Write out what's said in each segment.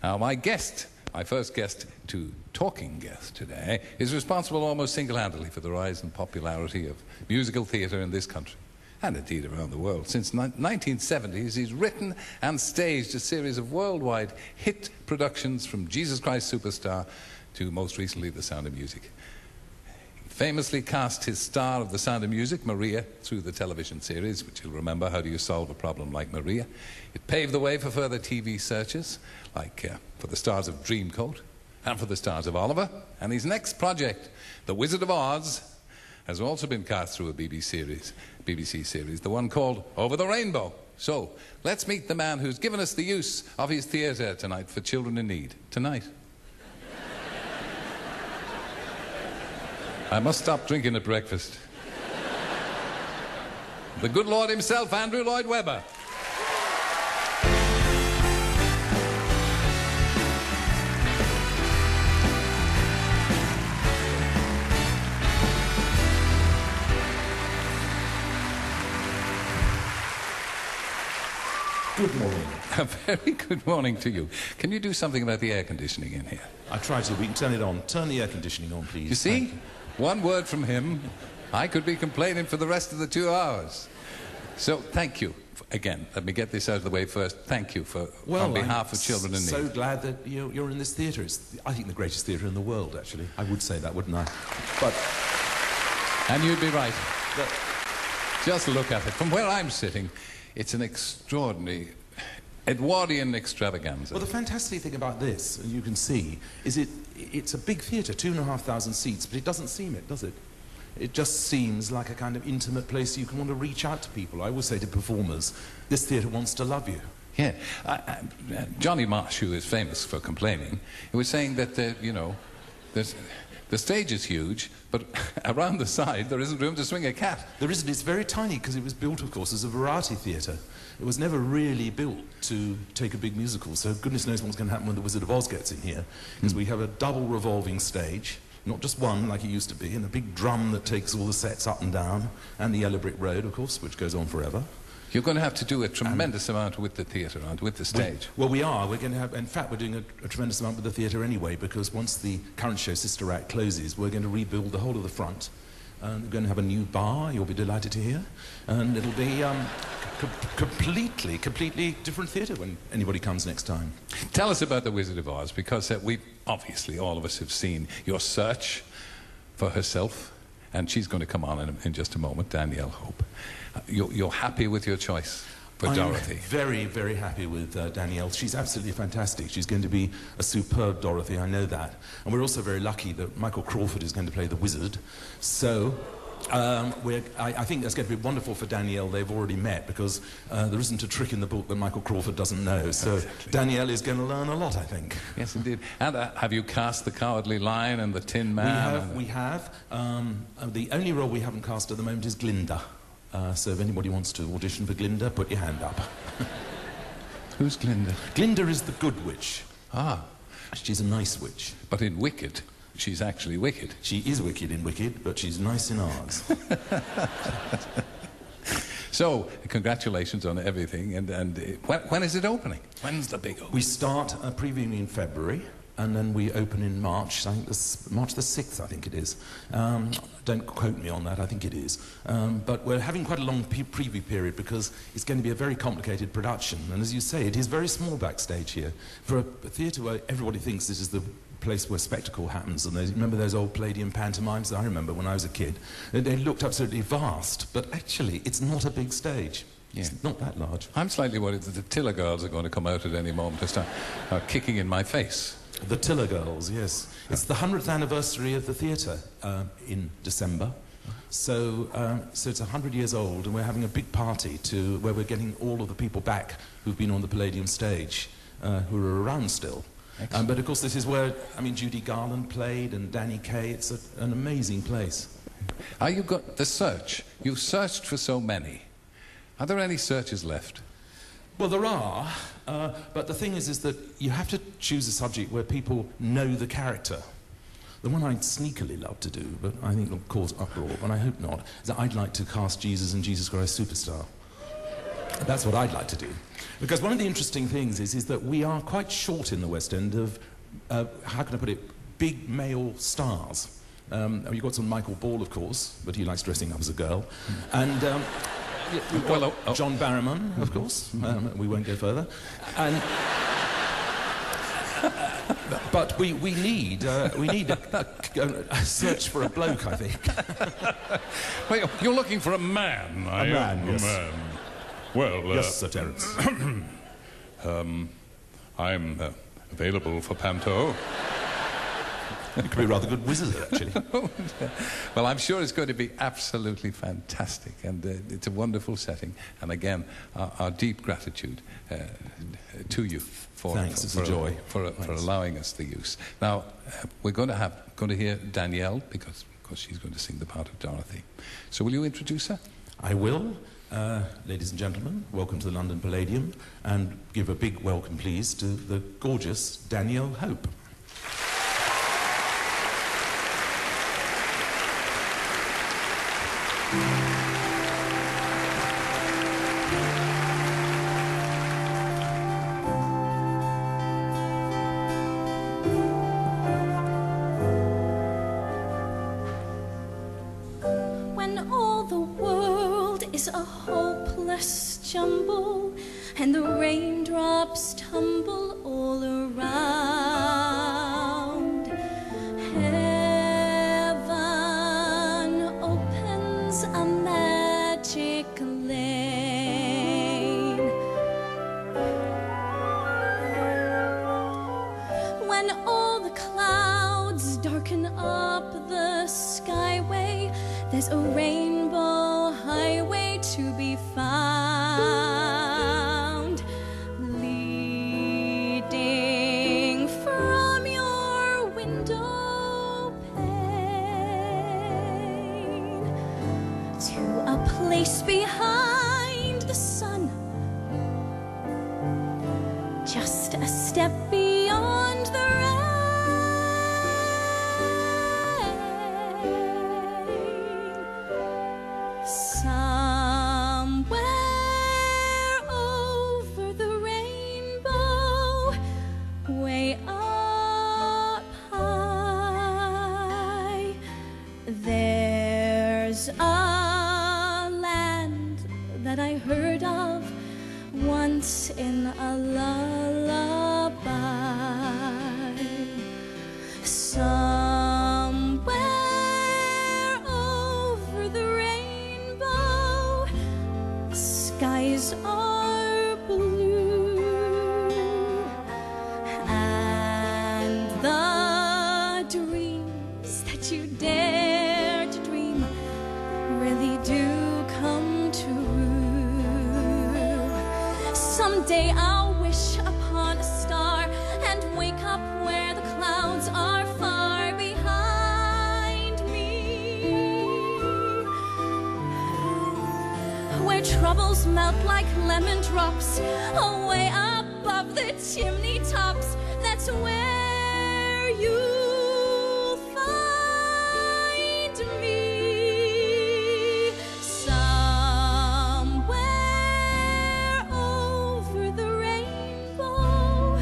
Now, my first guest to talking guest today, is responsible almost single-handedly for the rise and popularity of musical theatre in this country, and indeed around the world. Since 1970s, he's written and staged a series of worldwide hit productions, from Jesus Christ Superstar to, most recently, The Sound of Music. He famously cast his star of The Sound of Music, Maria, through the television series, which you'll remember, How Do You Solve a Problem Like Maria? It paved the way for further TV searches, like for the stars of Dreamcoat and for the stars of Oliver. And his next project, The Wizard of Oz, has also been cast through a BBC series, the one called Over the Rainbow. So, let's meet the man who's given us the use of his theatre tonight for children in need. Tonight. I must stop drinking at breakfast. The good Lord himself, Andrew Lloyd Webber. Good morning. A very good morning to you. Can you do something about the air conditioning in here? I tried to. We can turn it on. Turn the air conditioning on, please. You see? One word from him, I could be complaining for the rest of the 2 hours. So, thank you. Again, let me get this out of the way first. Thank you for, on behalf of children in need. I'm so glad that you're in this theatre. It's, I think, the greatest theatre in the world, actually. I would say that, wouldn't I? But... And you'd be right. Just look at it. From where I'm sitting, it's an extraordinary Edwardian extravaganza. Well, the fantastic thing about this, and you can see, is it's a big theatre, 2,500 seats, but it doesn't seem it, does it? It just seems like a kind of intimate place you can want to reach out to people. I always say to performers, this theatre wants to love you. Yeah. Johnny Marsh, who is famous for complaining, he was saying that, the stage is huge, but around the side there isn't room to swing a cat. There isn't. It's very tiny because it was built, of course, as a variety theatre. It was never really built to take a big musical, so goodness knows what's going to happen when The Wizard of Oz gets in here, because we have a double revolving stage, not just one like it used to be, and a big drum that takes all the sets up and down, and the Yellow Brick Road, of course, which goes on forever. You're going to have to do a tremendous amount with the theatre, and with the stage. We are. We're going to have... In fact, we're doing a tremendous amount with the theatre anyway, because once the current show, Sister Act, closes, we're going to rebuild the whole of the front. And we're going to have a new bar, you'll be delighted to hear. And it'll be completely different theatre when anybody comes next time. Tell us about The Wizard of Oz, because we obviously, all of us have seen your search for herself, and she's going to come on in just a moment, Danielle, hope. You're happy with your choice for Dorothy? I'm very, very happy with Danielle. She's absolutely fantastic. She's going to be a superb Dorothy, I know that. And we're also very lucky that Michael Crawford is going to play the wizard. So I think that's going to be wonderful for Danielle. They've already met, because there isn't a trick in the book that Michael Crawford doesn't know. So exactly. Danielle is going to learn a lot, I think. Yes, indeed. And have you cast the Cowardly Lion and the Tin Man? We have. The only role we haven't cast at the moment is Glinda. So if anybody wants to audition for Glinda, put your hand up. Who's Glinda? Glinda is the good witch. Ah. She's a nice witch. But in Wicked, she's actually wicked. She is wicked in Wicked, but she's nice in ours. So, congratulations on everything. And when is it opening? When's the big opening? We start previewing in February, and then we open in March. I think March the 6th, I think it is. Don't quote me on that, I think it is. But we're having quite a long preview period, because it's going to be a very complicated production. And as you say, it is very small backstage here. For a theatre where everybody thinks this is the place where spectacle happens, and remember those old Palladium pantomimes that I remember when I was a kid? They looked absolutely vast, but actually it's not a big stage. Yeah. It's not that large. I'm slightly worried that the Tiller Girls are going to come out at any moment and start kicking in my face. The Tiller Girls, yes. It's the 100th anniversary of the theatre in December. So it's 100 years old, and we're having a big party where we're getting all of the people back who've been on the Palladium stage, who are around still. But of course this is where, Judy Garland played, and Danny Kaye. It's an amazing place. You got the search. You searched for so many. Are there any searches left? Well, there are, but the thing is that you have to choose a subject where people know the character. The one I'd sneakily love to do, but I think will cause uproar, and I hope not, is that I'd like to cast Jesus in Jesus Christ Superstar. That's what I'd like to do. Because one of the interesting things is that we are quite short in the West End of, how can I put it, big male stars. You've got some Michael Ball, of course, but he likes dressing up as a girl. And John Barrowman, of course. We won't go further. And, but we need a search for a bloke, I think. Well, you're looking for a man, are you? A man, yes. A man. Well, yes, Sir Terence. I'm available for panto. You could be a rather good wizard, actually. Well, I'm sure it's going to be absolutely fantastic, and it's a wonderful setting. And again, our deep gratitude to you for allowing us the use. Now, we're going to hear Danielle because she's going to sing the part of Dorothy. So, will you introduce her? I will. Ladies and gentlemen, welcome to the London Palladium, and give a big welcome, please, to the gorgeous Danielle Hope. When all the world is a hopeless jumble and the raindrops tumble all around, heaven opens a magic lane. When all the clouds darken up the skyway, there's a rainbow highway to be found, leading from your window pane to a place behind the sun, just a step beyond the rain. Somewhere over the rainbow, way up high, there's a land that I heard of once in a lullaby. Somewhere over the rainbow, skies are blue, and the dreams that you dare to dream really do come true. Someday I'll wish upon a star and wake up where the clouds are far behind me, where troubles melt like lemon drops away above the chimney tops. That's where you'll find me. Somewhere over the rainbow,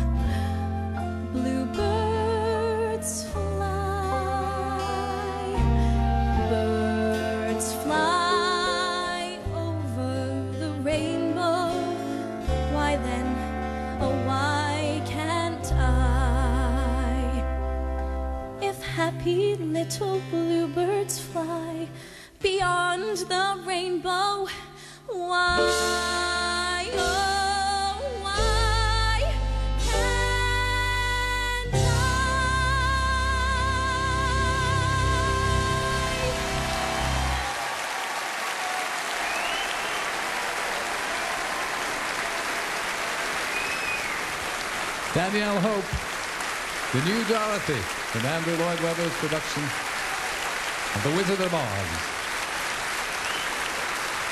bluebirds fly, birds fly over the rainbow. Why then, oh why can't I? If happy little bluebirds fly beyond the rainbow, why, oh why can't I? Danielle Hope, the new Dorothy, in Andrew Lloyd Webber's production of The Wizard of Oz.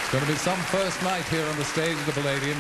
It's going to be some first night here on the stage of the Palladium.